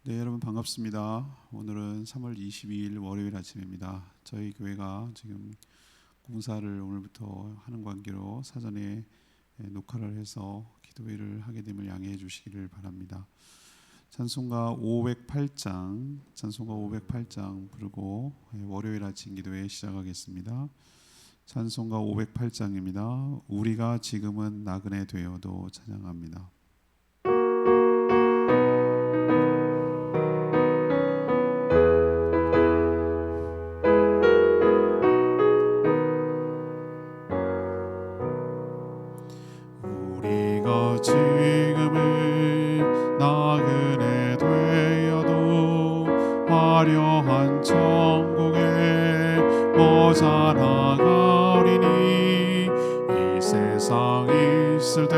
네, 여러분 반갑습니다. 오늘은 3월 22일 월요일 아침입니다. 저희 교회가 지금 공사를 오늘부터 하는 관계로 사전에 녹화를 해서 기도회를 하게 됨을 양해해 주시기를 바랍니다. 찬송가 508장 부르고 월요일 아침 기도회 시작하겠습니다. 찬송가 508장입니다. 우리가 지금은 나그네 되어도 찬양합니다. 지금은 나그네 되어도 화려한 천국에 모자 나가리니 이 세상 있을 때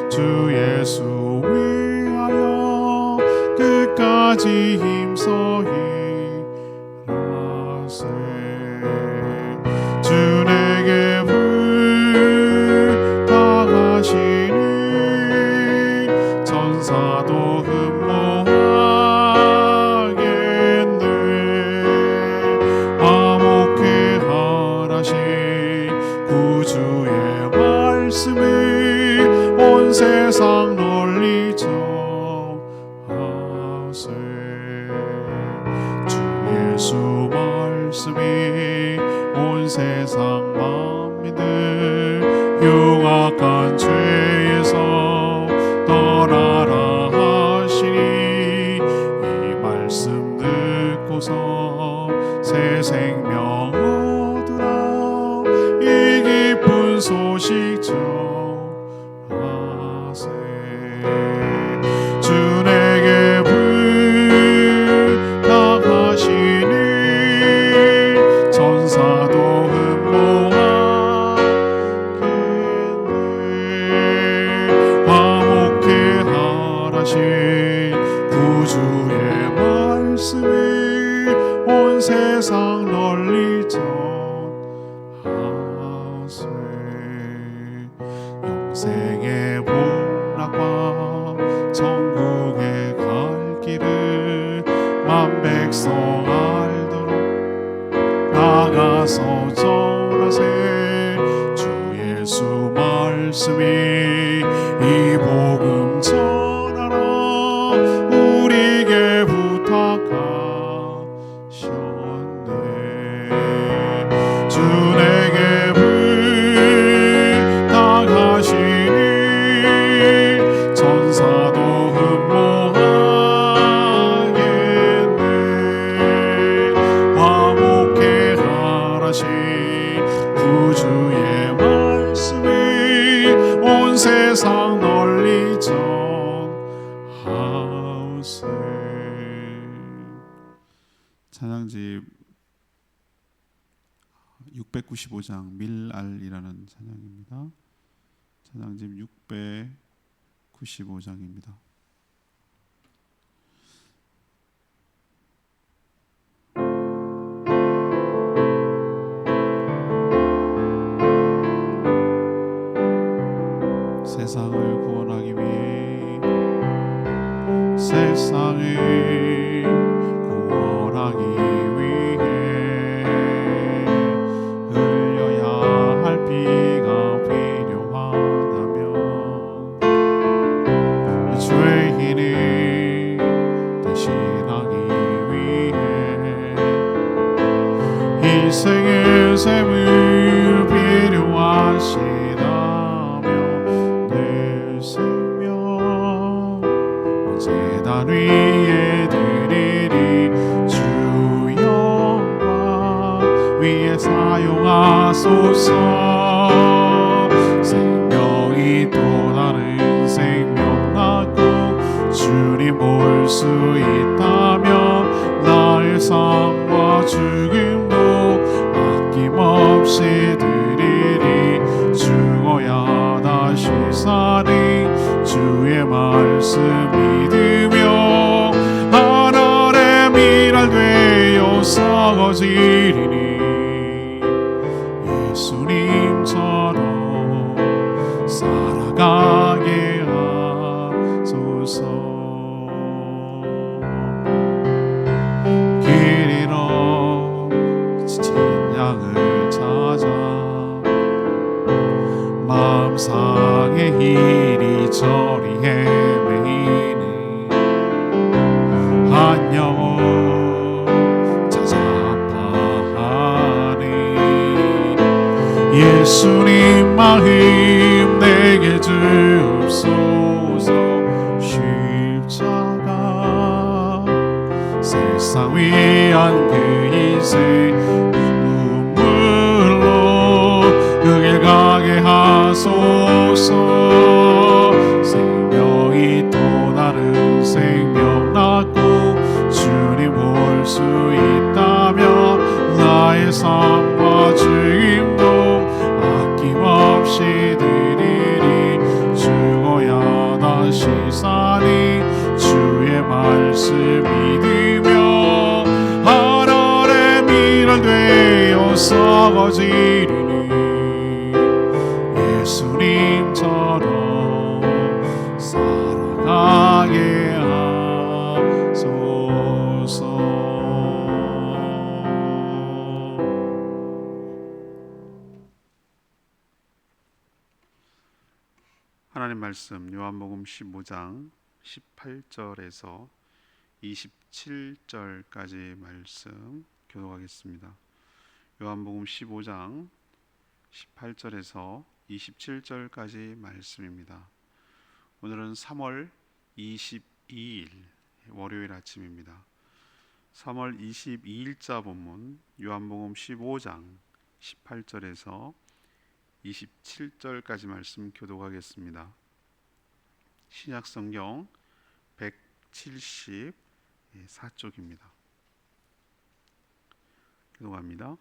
주 예수 위하여 끝까지 힘써 일하세. 주 내게 천사도 흠모하겠네. 화목해 하라신 구주의 말씀을 온 세상 널리 전하세. 주 예수 말씀이 온 세상 만민들 흉악한 죄에서 떠나라 하시니 이 말씀 듣고서 새 생명 얻으라 이 기쁜 소식 전하세. 주 내게 부탁하시니 천사도 구주의 말씀을 온 세상 널리 전하세. 영생의 복락과 천국에 갈 길을 만 백성 알도록 나가서 전하세. 주 예수 말씀이 이 복음 우리에게 부탁하셨네. 주 내게 부탁하시니 천사도 흠모하겠네. 화목해 하라신 구주의 말씀을 온 세상 널리 찬양집 695장 밀알이라는 찬양입니다. 찬양집 695장입니다. 세상을 구원하기 위해 세상을 구원하기 위해 흘려야 할 피가 필요하다면 죄인을 대신하기 위해 희생의 셈을 필요하시다면 내 생명 제단 위에 드리리. 주 영광 위에 사용하소서. 생명이 또 다른 생명 낳고 주님 볼 수 있다면 나의 삶과 죽음도 아낌없이 드리리. 죽어야 다시 사니 주의 말씀 믿으며 하늘의 밀알 되어 썩어지리니 예수님처럼 살아가게 하소서. 예수님 마음 내게 주옵소서. 십자가 세상 위한 그 희생 눈물로 그 길 가게 하소서. 생명이 또 다른 생명 낳고 주님 볼 수 있다면 나의 삶과 주임도 아낌없이 드리리. 죽어야 다시 사니 주의 말씀 믿으며 하늘의 미랄 되어 썩어지리니 예수님처럼 살아가게 하소서. 하나님 말씀 요한복음 15장 18절에서 27절까지 말씀 교독하겠습니다. 요한복음 15장 18절에서 27절까지 말씀입니다. 오늘은 3월 22일 월요일 아침입니다. 3월 22일자 본문 요한복음 15장 18절에서 27절까지 말씀 교독하겠습니다. 신약성경 174쪽입니다. 교독합니다.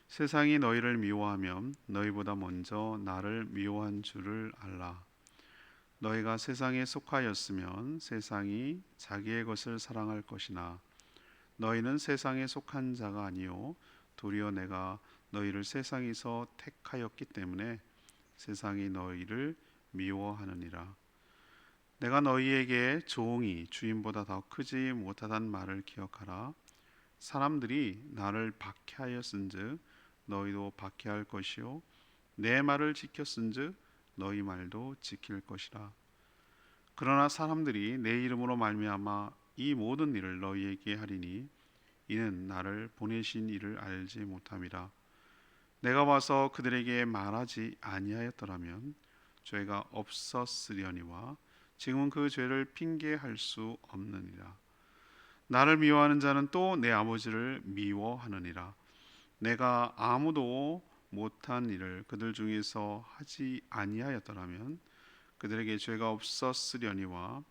세상이 너희를 미워하면 너희보다 먼저 나를 미워한 줄을 알라. 너희가 세상에 속하였으면 세상이 자기의 것을 사랑할 것이나 너희는 세상에 속한 자가 아니요 도리어 내가 너희를 세상에서 택하였기 때문에 세상이 너희를 미워하느니라. 내가 너희에게 종이 주인보다 더 크지 못하단 말을 기억하라. 사람들이 나를 박해하였은즉 너희도 박해할 것이요 내 말을 지켰은즉 너희 말도 지킬 것이라. 그러나 사람들이 내 이름으로 말미암아 이 모든 일을 너희에게 하리니 이는 나를 보내신 이를 알지 못함이라. 내가 와서 그들에게 말하지 아니하였더라면 죄가 없었으려니와 지금은 그 죄를 핑계할 수 없느니라. 나를 미워하는 자는 또 내 아버지를 미워하느니라. 내가 아무도 못한 일을 그들 중에서 하지 아니하였더라면 그들에게 죄가 없었으려니와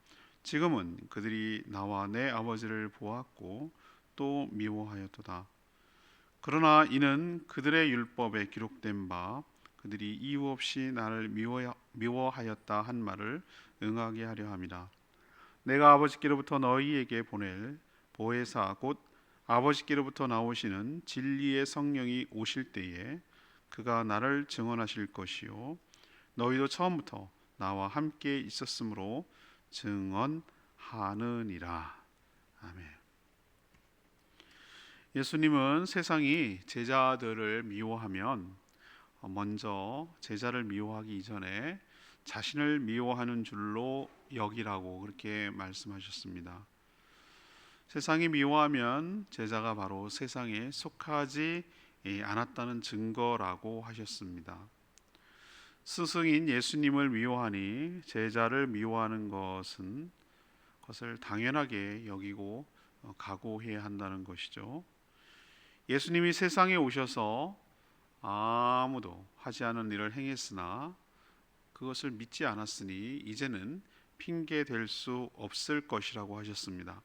지금은 그들이 나와 내 아버지를 보았고 또 미워하였도다. 그러나 이는 그들의 율법에 기록된 바 그들이 이유 없이 나를 미워하였다 한 말을 응하게 하려 함이라. 내가 아버지께로부터 너희에게 보낼 보혜사 곧 아버지께로부터 나오시는 진리의 성령이 오실 때에 그가 나를 증언하실 것이요 너희도 처음부터 나와 함께 있었으므로 증언하느니라. 아멘. 예수님은 세상이 제자들을 미워하면 먼저 제자를 미워하기 이전에 자신을 미워하는 줄로 여기라고 그렇게 말씀하셨습니다. 세상이 미워하면 제자가 바로 세상에 속하지 않았다는 증거라고 하셨습니다. 스승인 예수님을 미워하니 제자를 미워하는 것을 당연하게 여기고 각오해야 한다는 것이죠. 예수님이 세상에 오셔서 아무도 하지 않은 일을 행했으나 그것을 믿지 않았으니 이제는 핑계 댈 수 없을 것이라고 하셨습니다.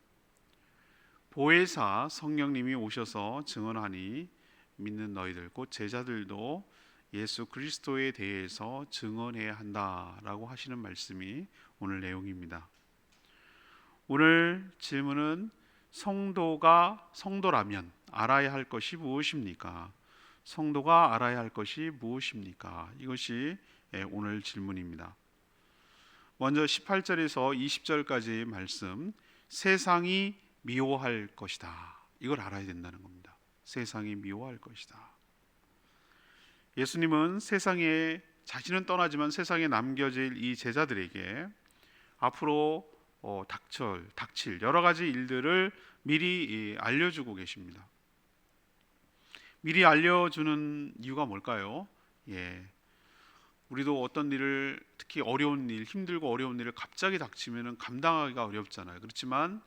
보혜사 성령님이 오셔서 증언하니 믿는 너희들 곧 제자들도 예수 그리스도에 대해서 증언해야 한다라고 하시는 말씀이 오늘 내용입니다. 오늘 질문은 성도라면 알아야 할 것이 무엇입니까? 성도가 알아야 할 것이 무엇입니까? 이것이 오늘 질문입니다. 먼저 18절에서 20절까지 말씀, 세상이 미워할 것이다. 이걸 알아야 된다는 겁니다. 세상이 미워할 것이다. 예수님은 세상에 자신은 떠나지만 세상에 남겨질 이 제자들에게 앞으로 닥칠 여러 가지 일들을 미리 알려주고 계십니다. 미리 알려주는 이유가 뭘까요? 예, 우리도 어떤 일을, 특히 어려운 일, 힘들고 어려운 일을 갑자기 닥치면은 감당하기가 어렵잖아요. 그렇지만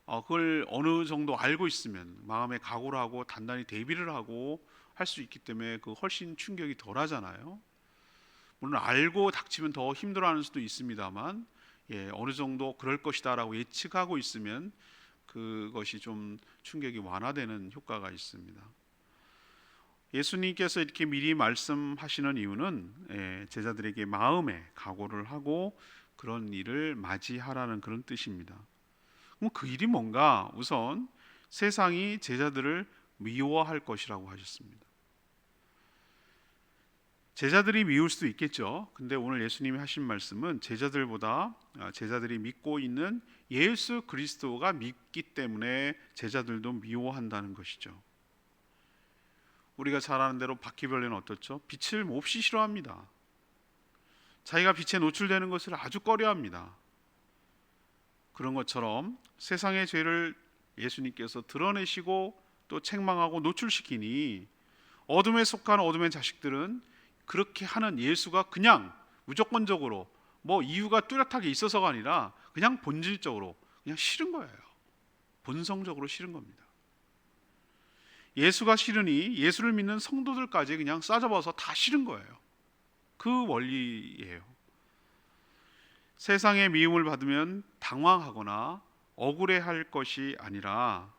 그걸 어느 정도 알고 있으면 마음에 각오를 하고 단단히 대비를 하고 할 수 있기 때문에 그 훨씬 충격이 덜하잖아요. 물론 알고 닥치면 더 힘들어하는 수도 있습니다만, 어느 정도 그럴 것이다라고 예측하고 있으면 그것이 좀 충격이 완화되는 효과가 있습니다. 예수님께서 이렇게 미리 말씀하시는 이유는 제자들에게 마음에 각오를 하고 그런 일을 맞이하라는 그런 뜻입니다. 그럼 그 일이 뭔가? 우선 세상이 제자들을 미워할 것이라고 하셨습니다. 제자들이 미울 수도 있겠죠. 근데 오늘 예수님이 하신 말씀은 제자들이 믿고 있는 예수 그리스도가 믿기 때문에 제자들도 미워한다는 것이죠. 우리가 잘 아는 대로 바퀴벌레는 어떻죠? 빛을 몹시 싫어합니다. 자기가 빛에 노출되는 것을 아주 꺼려합니다. 그런 것처럼 세상의 죄를 예수님께서 드러내시고 또 책망하고 노출시키니 어둠에 속한 어둠의 자식들은 그렇게 하는 예수가 그냥 무조건적으로 뭐 이유가 뚜렷하게 있어서가 아니라 그냥 본질적으로 그냥 싫은 거예요. 본성적으로 싫은 겁니다. 예수가 싫으니 예수를 믿는 성도들까지 그냥 싸잡아서 다 싫은 거예요. 그 원리예요. 세상의 미움을 받으면 당황하거나 억울해할 것이 아니라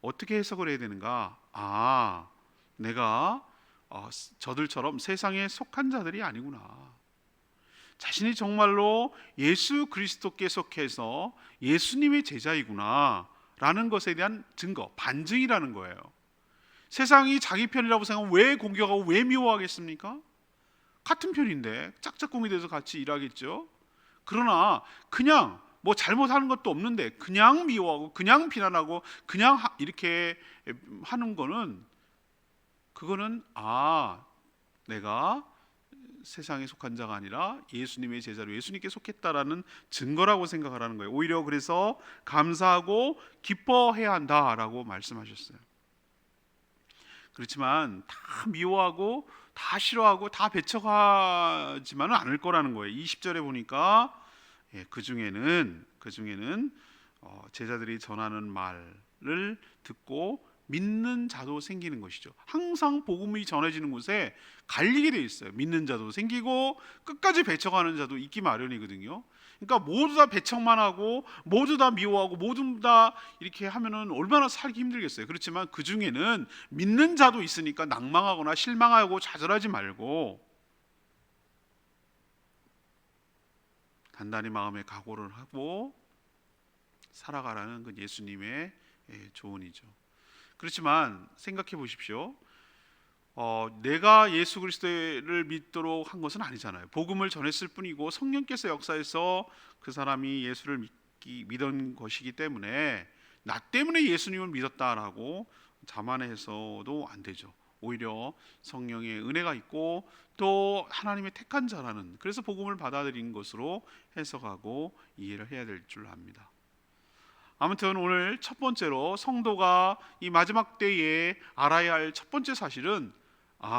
어떻게 해석을 해야 되는가? 내가 저들처럼 세상에 속한 자들이 아니구나. 자신이 정말로 예수 그리스도께 속해서 예수님의 제자이구나 라는 것에 대한 증거, 반증이라는 거예요. 세상이 자기 편이라고 생각하면 왜 공격하고 왜 미워하겠습니까? 같은 편인데 짝짝꿍이 돼서 같이 일하겠죠. 그러나 그냥 뭐 잘못하는 것도 없는데 그냥 미워하고 그냥 비난하고 그냥 이렇게 하는 거는, 그거는 내가 세상에 속한 자가 아니라 예수님의 제자로 예수님께 속했다라는 증거라고 생각하라는 거예요. 오히려 그래서 감사하고 기뻐해야 한다라고 말씀하셨어요. 그렇지만 다 미워하고 다 싫어하고 다 배척하지만은 않을 거라는 거예요. 20절에 보니까 그 중에는 제자들이 전하는 말을 듣고 믿는 자도 생기는 것이죠. 항상 복음이 전해지는 곳에 갈리게 돼 있어요. 믿는 자도 생기고 끝까지 배척하는 자도 있기 마련이거든요. 그러니까 모두 다 배척만 하고 모두 다 미워하고 모두 다 이렇게 하면은 얼마나 살기 힘들겠어요. 그렇지만 그 중에는 믿는 자도 있으니까 낭망하거나 실망하고 좌절하지 말고 단단히 마음에 각오를 하고 살아가라는 그 예수님의 조언이죠. 그렇지만 생각해 보십시오. 내가 예수 그리스도를 믿도록 한 것은 아니잖아요. 복음을 전했을 뿐이고 성령께서 역사해서 그 사람이 예수를 믿은 것이기 때문에 나 때문에 예수님을 믿었다라고 자만해서도 안 되죠. 오히려 성령의 은혜가 있고 또 하나님의 택한 자라는, 그래서 복음을 받아들인 것으로 해석하고 이해를 해야 될 줄 압니다. 아무튼 오늘 첫 번째로 성도가 이 마지막 때에 알아야 할 첫 번째 사실은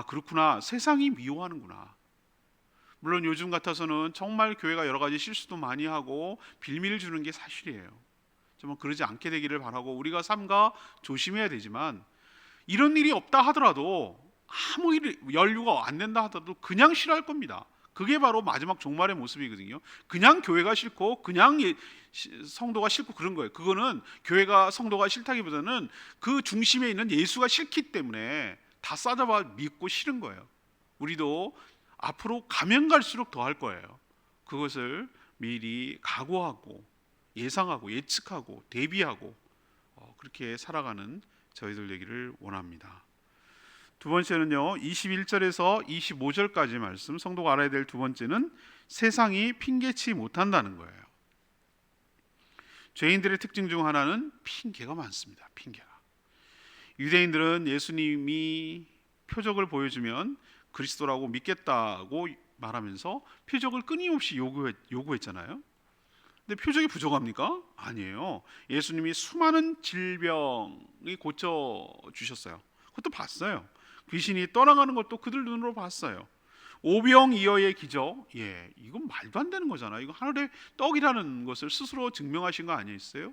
그렇구나, 세상이 미워하는구나. 물론 요즘 같아서는 정말 교회가 여러 가지 실수도 많이 하고 빌미를 주는 게 사실이에요. 정말 그러지 않게 되기를 바라고 우리가 삼가 조심해야 되지만, 이런 일이 없다 하더라도 아무 연류가 안 된다 하더라도 그냥 싫어할 겁니다. 그게 바로 마지막 종말의 모습이거든요. 그냥 교회가 싫고 그냥 성도가 싫고 그런 거예요. 그거는 교회가 성도가 싫다기보다는 그 중심에 있는 예수가 싫기 때문에 다 싸잡아 믿고 싫은 거예요. 우리도 앞으로 가면 갈수록 더 할 거예요. 그것을 미리 각오하고 예상하고 예측하고 대비하고 그렇게 살아가는 저희들 되기를 원합니다. 두 번째는요, 21절에서 25절까지 말씀, 성도가 알아야 될 두 번째는 세상이 핑계치 못한다는 거예요. 죄인들의 특징 중 하나는 핑계가 많습니다. 핑계가. 유대인들은 예수님이 표적을 보여주면 그리스도라고 믿겠다고 말하면서 표적을 끊임없이 요구했잖아요. 근데 표적이 부족합니까? 아니에요. 예수님이 수많은 질병이 고쳐 주셨어요. 그것도 봤어요. 귀신이 떠나가는 것도 그들 눈으로 봤어요. 오병이어의 기적, 이건 말도 안 되는 거잖아요. 이거 하늘의 떡이라는 것을 스스로 증명하신 거 아니었어요?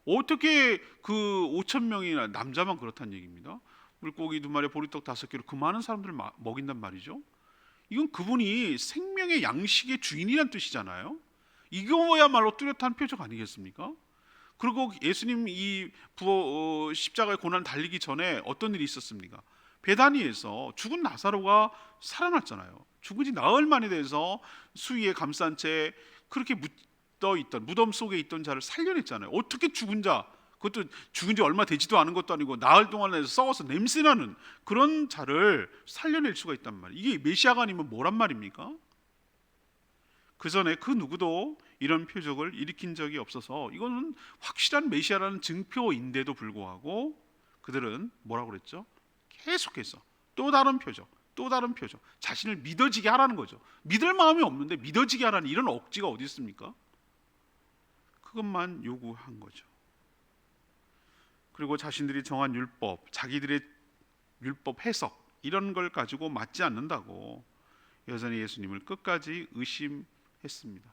어떻게 그 5천 명이나 남자만 그렇다는 얘기입니다. 물고기 2마리 보리떡 5개로 그 많은 사람들을 먹인단 말이죠. 이건 그분이 생명의 양식의 주인이란 뜻이잖아요. 이거야말로 뚜렷한 표적 아니겠습니까? 그리고 예수님 이 십자가의 고난 달리기 전에 어떤 일이 있었습니까? 베다니에서 죽은 나사로가 살아났잖아요. 죽은 지 나흘 만에 돼서 수위에 감싼 채 그렇게 묻어 있던, 무덤 속에 있던 자를 살려냈잖아요. 어떻게 죽은 자, 그것도 죽은 지 얼마 되지도 않은 것도 아니고 나흘 동안에 썩어서 냄새나는 그런 자를 살려낼 수가 있단 말이에요. 이게 메시아가 아니면 뭐란 말입니까? 그 전에 그 누구도 이런 표적을 일으킨 적이 없어서 이거는 확실한 메시아라는 증표인데도 불구하고 그들은 뭐라고 그랬죠? 계속해서 또 다른 표적, 또 다른 표적, 자신을 믿어지게 하라는 거죠. 믿을 마음이 없는데 믿어지게 하라는 이런 억지가 어디 있습니까? 그것만 요구한 거죠. 그리고 자신들이 정한 율법, 자기들의 율법 해석 이런 걸 가지고 맞지 않는다고 여전히 예수님을 끝까지 의심했습니다.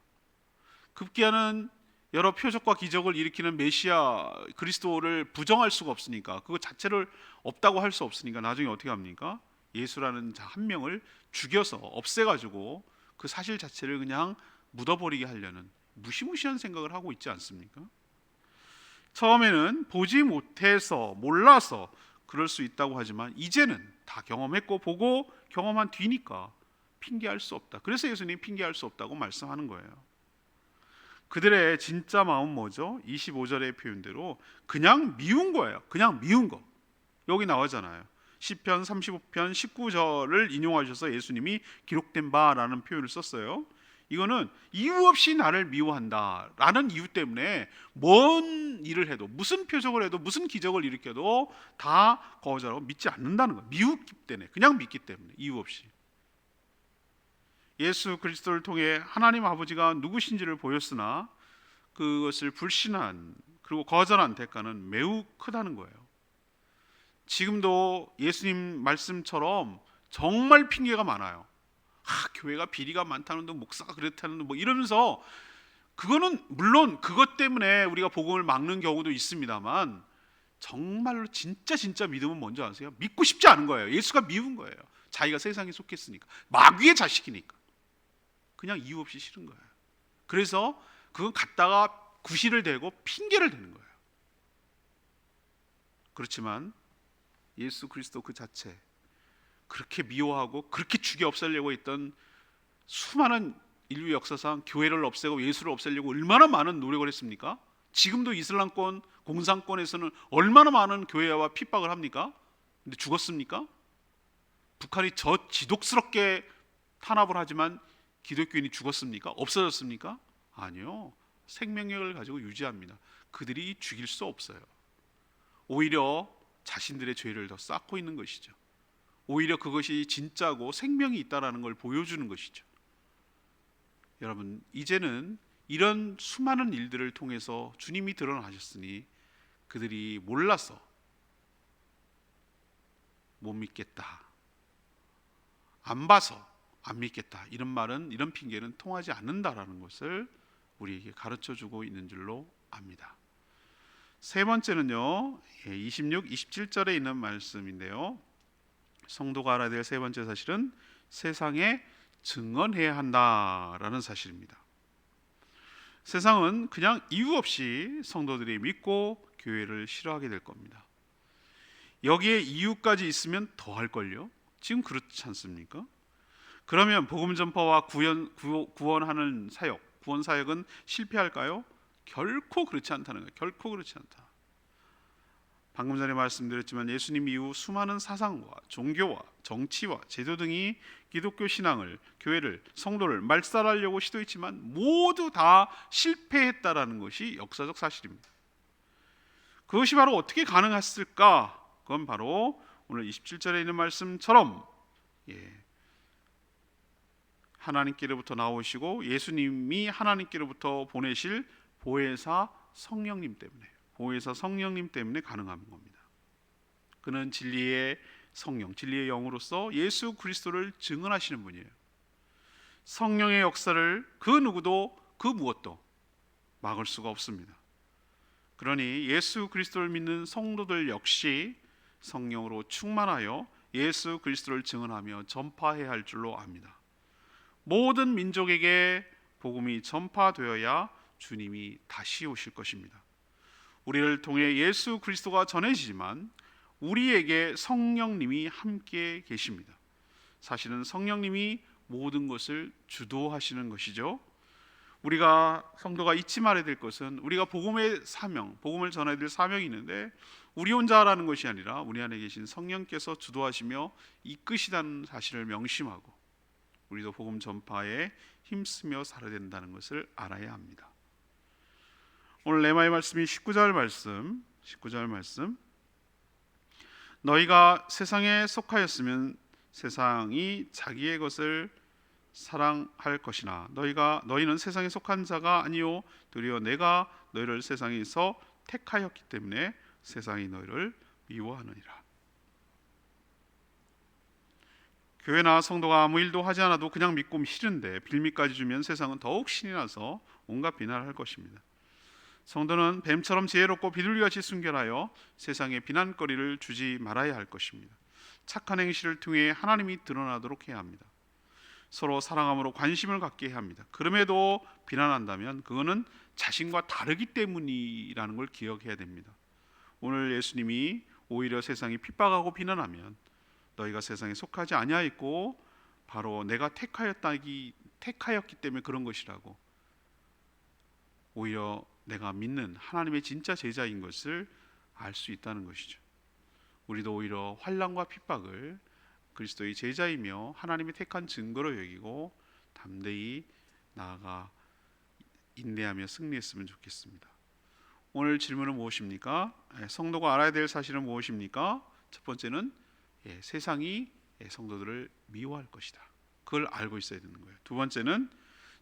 급기야는 여러 표적과 기적을 일으키는 메시아 그리스도를 부정할 수가 없으니까, 그거 자체를 없다고 할 수 없으니까 나중에 어떻게 합니까? 예수라는 자 한 명을 죽여서 없애가지고 그 사실 자체를 그냥 묻어버리게 하려는 무시무시한 생각을 하고 있지 않습니까? 처음에는 보지 못해서 몰라서 그럴 수 있다고 하지만 이제는 다 경험했고 보고 경험한 뒤니까 핑계할 수 없다. 그래서 예수님이 핑계할 수 없다고 말씀하는 거예요. 그들의 진짜 마음 뭐죠? 25절의 표현대로 그냥 미운 거예요. 그냥 미운 거. 여기 나오잖아요. 시편 35편 19절을 인용하셔서 예수님이 기록된 바라는 표현을 썼어요. 이거는 이유 없이 나를 미워한다 라는 이유 때문에 뭔 일을 해도, 무슨 표적을 해도, 무슨 기적을 일으켜도 다 거절하고 믿지 않는다는 거예요. 미웠기 때문에, 그냥 믿기 때문에, 이유 없이. 예수 그리스도를 통해 하나님 아버지가 누구신지를 보였으나 그것을 불신한, 그리고 거절한 대가는 매우 크다는 거예요. 지금도 예수님 말씀처럼 정말 핑계가 많아요. 교회가 비리가 많다는데, 목사가 그렇다는데, 뭐 이러면서, 그거는 물론 그것 때문에 우리가 복음을 막는 경우도 있습니다만, 정말로 진짜 믿음은 뭔지 아세요? 믿고 싶지 않은 거예요. 예수가 미운 거예요. 자기가 세상에 속했으니까, 마귀의 자식이니까 그냥 이유 없이 싫은 거예요. 그래서 그건 갖다가 구실을 대고 핑계를 대는 거예요. 그렇지만 예수 그리스도 그 자체, 그렇게 미워하고 그렇게 죽여 없애려고 했던 수많은 인류 역사상 교회를 없애고 예수를 없애려고 얼마나 많은 노력을 했습니까? 지금도 이슬람권 공산권에서는 얼마나 많은 교회와 핍박을 합니까? 근데 죽었습니까? 북한이 지독스럽게 탄압을 하지만 기독교인이 죽었습니까? 없어졌습니까? 아니요. 생명력을 가지고 유지합니다. 그들이 죽일 수 없어요. 오히려 자신들의 죄를 더 쌓고 있는 것이죠. 오히려 그것이 진짜고 생명이 있다라는 걸 보여주는 것이죠. 여러분, 이제는 이런 수많은 일들을 통해서 주님이 드러나셨으니 그들이 몰라서 못 믿겠다, 안 봐서 안 믿겠다, 이런 말은, 이런 핑계는 통하지 않는다라는 것을 우리에게 가르쳐주고 있는 줄로 압니다. 세 번째는요, 26, 27절에 있는 말씀인데요, 성도가 알아야 될 세 번째 사실은 세상에 증언해야 한다라는 사실입니다. 세상은 그냥 이유 없이 성도들이 믿고 교회를 싫어하게 될 겁니다. 여기에 이유까지 있으면 더 할걸요? 지금 그렇지 않습니까? 그러면 복음 전파와 구원하는 사역, 구원 사역은 실패할까요? 결코 그렇지 않다는 거예요. 결코 그렇지 않다. 방금 전에 말씀드렸지만 예수님 이후 수많은 사상과 종교와 정치와 제도 등이 기독교 신앙을, 교회를, 성도를 말살하려고 시도했지만 모두 다 실패했다라는 것이 역사적 사실입니다. 그것이 바로 어떻게 가능했을까? 그건 바로 오늘 27절에 있는 말씀처럼 하나님께로부터 나오시고 예수님이 하나님께로부터 보내실 보혜사 성령님 때문에, 보혜사 성령님 때문에 가능한 겁니다. 그는 진리의 성령, 진리의 영으로서 예수 그리스도를 증언하시는 분이에요. 성령의 역사를 그 누구도 그 무엇도 막을 수가 없습니다. 그러니 예수 그리스도를 믿는 성도들 역시 성령으로 충만하여 예수 그리스도를 증언하며 전파해야 할 줄로 압니다. 모든 민족에게 복음이 전파되어야 주님이 다시 오실 것입니다. 우리를 통해 예수 그리스도가 전해지지만 우리에게 성령님이 함께 계십니다. 사실은 성령님이 모든 것을 주도하시는 것이죠. 우리가 성도가 잊지 말아야 될 것은 우리가 복음의 사명, 복음을 전해야 될 사명이 있는데 우리 혼자 하라는 것이 아니라 우리 안에 계신 성령께서 주도하시며 이끄시다는 사실을 명심하고 우리도 복음 전파에 힘쓰며 살아야 된다는 것을 알아야 합니다. 오늘 레마의 말씀이 19절 말씀. 너희가 세상에 속하였으면 세상이 자기의 것을 사랑할 것이나 너희는 세상에 속한 자가 아니요 도리어 내가 너희를 세상에서 택하였기 때문에 세상이 너희를 미워하느니라. 교회나 성도가 아무 일도 하지 않아도 그냥 믿고 싫은데 빌미까지 주면 세상은 더욱 신이 나서 온갖 비난을 할 것입니다. 성도는 뱀처럼 지혜롭고 비둘기같이 순결하여 세상에 비난거리를 주지 말아야 할 것입니다. 착한 행실을 통해 하나님이 드러나도록 해야 합니다. 서로 사랑함으로 관심을 갖게 해야 합니다. 그럼에도 비난한다면 그거는 자신과 다르기 때문이라는 걸 기억해야 됩니다. 오늘 예수님이 오히려 세상이 핍박하고 비난하면 너희가 세상에 속하지 아니하였고 바로 내가 택하였기 때문에 그런 것이라고, 오히려 내가 믿는 하나님의 진짜 제자인 것을 알 수 있다는 것이죠. 우리도 오히려 환난과 핍박을 그리스도의 제자이며 하나님이 택한 증거로 여기고 담대히 나아가 인내하며 승리했으면 좋겠습니다. 오늘 질문은 무엇입니까? 성도가 알아야 될 사실은 무엇입니까? 첫 번째는 세상이 성도들을 미워할 것이다. 그걸 알고 있어야 되는 거예요. 두 번째는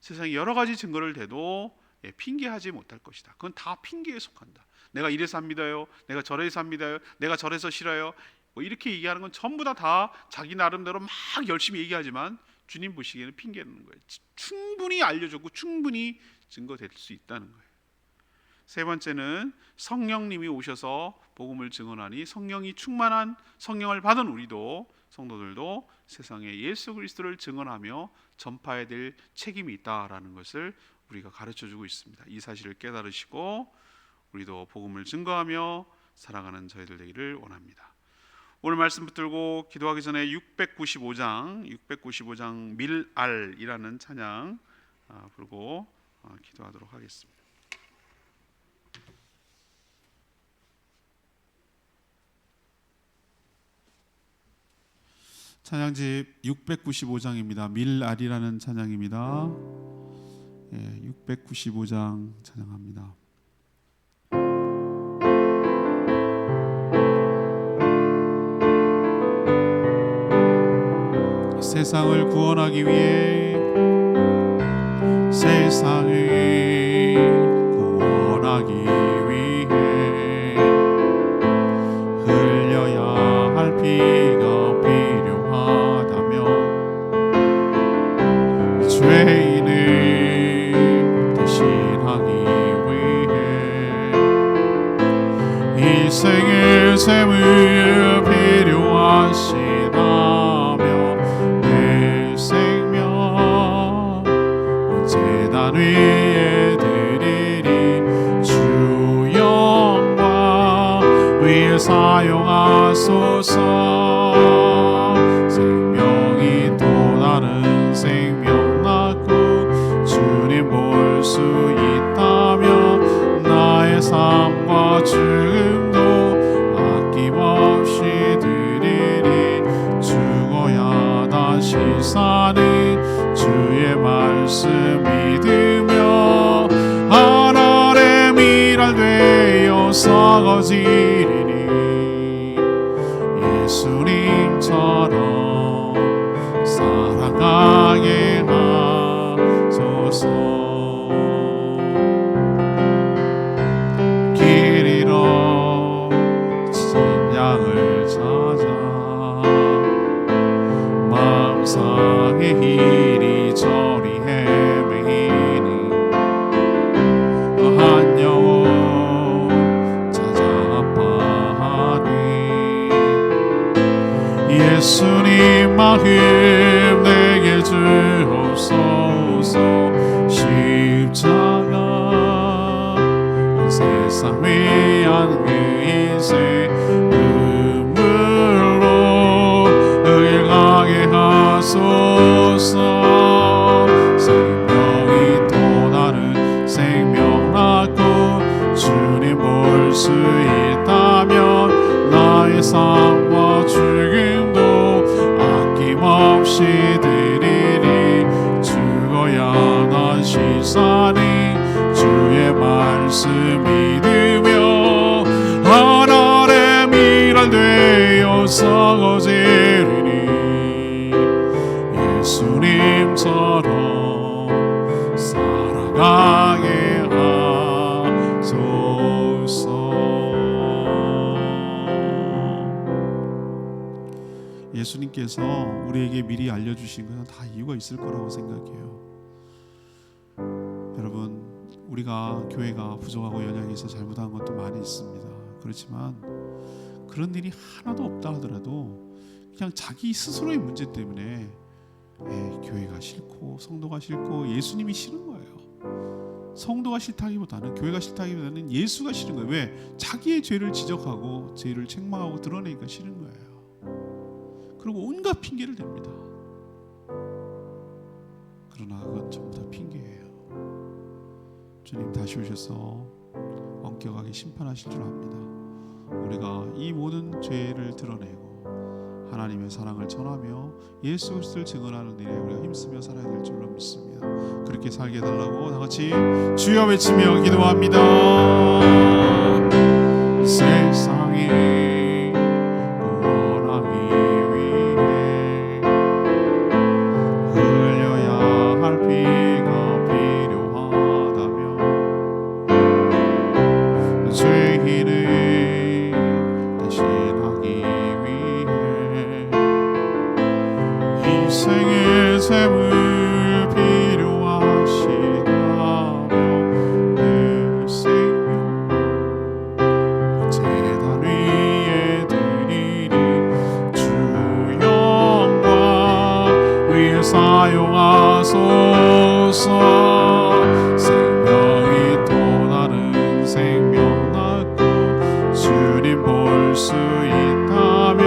세상이 여러 가지 증거를 대도 핑계하지 못할 것이다. 그건 다 핑계에 속한다. 내가 이래서 안 믿어요. 내가 저래서 안 믿어요. 내가 저래서 싫어요. 이렇게 얘기하는 건 전부 다 자기 나름대로 막 열심히 얘기하지만 주님 보시기에는 핑계는 거예요. 충분히 알려주고 충분히 증거될 수 있다는 거예요. 세 번째는 성령님이 오셔서 복음을 증언하니 성령이 충만한 성령을 받은 우리도 성도들도 세상에 예수 그리스도를 증언하며 전파해야 될 책임이 있다라는 것을 우리가 가르쳐주고 있습니다. 이 사실을 깨달으시고 우리도 복음을 증거하며 살아가는 저희들 되기를 원합니다. 오늘 말씀 붙들고 기도하기 전에 695장 밀알이라는 찬양 부르고 기도하도록 하겠습니다. 찬양집 695장입니다. 밀알이라는 찬양입니다. 695장 찬양합니다. 세상을 구원하기 위해 흘려야 할 피가 필요하다면 죄인을 대신하기 위해 이 생의 셈을 필요하시다며 내 생명 제단 위에 드리리. 주 영광 위에 사용하소서. 생명이 또 다른 생명 낳고 주님 볼 수 있다면 나의 삶과 죽음도 아낌없이 드리리. 죽어야 다시 사는 주의 말씀 믿으며 하늘의 밀알 되어 썩어지리니 예수님처럼 살아가게 하소서. 길 잃어 진양을 찾아 마음 상해 이리저리 힘내게 주옵소서. 십자가 세상 위한 그 인생 눈물로 의하게 하소서. 생명이 또 다른 생명 낳고 주님 볼 수 있다면 나의 삶과 죽음도 아낌없이 드리리. 죽어야 다시 사니 주의 말씀 믿으며 하늘의 미랄 되어서 거지리니 예수님처럼 살아가게 하소서. 예수님께서 우리에게 미리 알려주신 것은 다 이유가 있을 거라고 생각해요. 여러분, 우리가 교회가 부족하고 연약해서 잘못한 것도 많이 있습니다. 그렇지만 그런 일이 하나도 없다 하더라도 그냥 자기 스스로의 문제 때문에 교회가 싫고 성도가 싫고 예수님이 싫은 거예요. 성도가 싫다기보다는, 교회가 싫다기보다는 예수가 싫은 거예요. 왜? 자기의 죄를 지적하고 죄를 책망하고 드러내니까 싫은 거예요. 그리고 온갖 핑계를 댑니다. 그러나 그건 전부 다 핑계예요. 주님 다시 오셔서 엄격하게 심판하실 줄 압니다. 우리가 이 모든 죄를 드러내고 하나님의 사랑을 전하며 예수 그리스도를 증언하는 일에 우리가 힘쓰며 살아야 될 줄로 믿습니다. 그렇게 살게 해달라고 다 같이 주여 외치며 기도합니다. 세상이 구원하기 위해 흘려야 할 피가 필요하다면 죄인을 대신하기 위해 희생의 셈을 필요하시다면 내 생명 제단 위에 드리리. 주 영광 위에 사용하소서. 생명이 또 다른 생명 낳고 주님 볼 수 있다면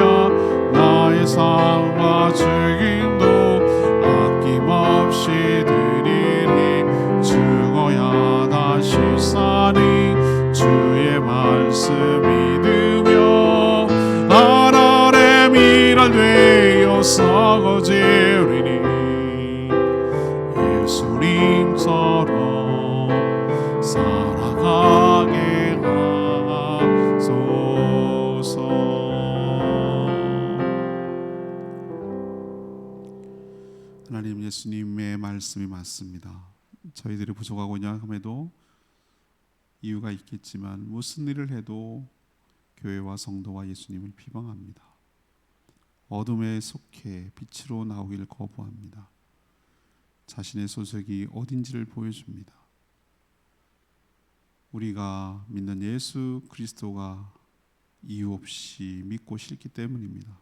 나의 삶과 죽음도 아낌없이 드리리. 죽어야 다시 사니 주의 말씀 믿으며 하늘의 미랄 되어서 거지리니 예수님처럼 살아가게 하소서. 하나님, 예수님의 말씀이 맞습니다. 저희들이 부족하고 연약함에도 이유가 있겠지만 무슨 일을 해도 교회와 성도와 예수님을 비방합니다. 어둠에 속해 빛으로 나오기를 거부합니다. 자신의 소속이 어딘지를 보여줍니다. 우리가 믿는 예수 그리스도가 이유 없이 믿고 싫기 때문입니다.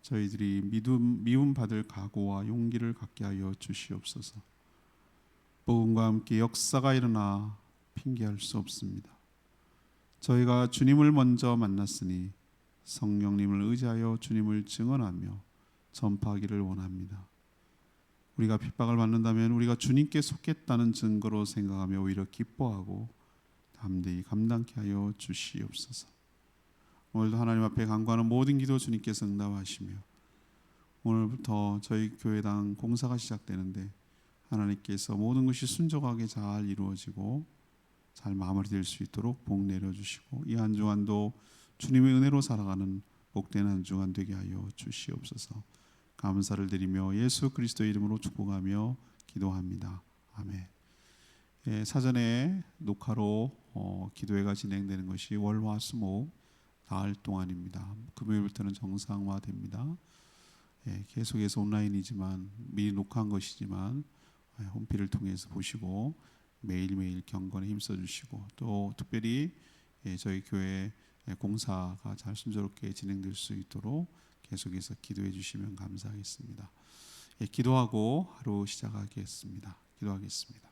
저희들이 미움 받을 각오와 용기를 갖게 하여 주시옵소서. 복음과 함께 역사가 일어나 핑계할 수 없습니다. 저희가 주님을 먼저 만났으니 성령님을 의지하여 주님을 증언하며 전파하기를 원합니다. 우리가 핍박을 받는다면 우리가 주님께 속했다는 증거로 생각하며 오히려 기뻐하고 담대히 감당케 하여 주시옵소서. 오늘도 하나님 앞에 간구하는 모든 기도 주님께서 응답하시며 오늘부터 저희 교회당 공사가 시작되는데 하나님께서 모든 것이 순조하게 잘 이루어지고 잘 마무리될 수 있도록 복 내려주시고 이 한 주간도 주님의 은혜로 살아가는 복된 한 주간 되게 하여 주시옵소서. 감사를 드리며 예수 그리스도의 이름으로 축복하며 기도합니다. 아멘. 사전에 녹화로 기도회가 진행되는 것이 월화수목 나흘 동안입니다. 금요일부터는 정상화됩니다. 계속해서 온라인이지만 미리 녹화한 것이지만 홈피를 통해서 보시고 매일매일 경건에 힘써주시고 또 특별히 저희 교회 공사가 잘 순조롭게 진행될 수 있도록 계속해서 기도해 주시면 감사하겠습니다. 예, 기도하고 하루 시작하겠습니다. 기도하겠습니다.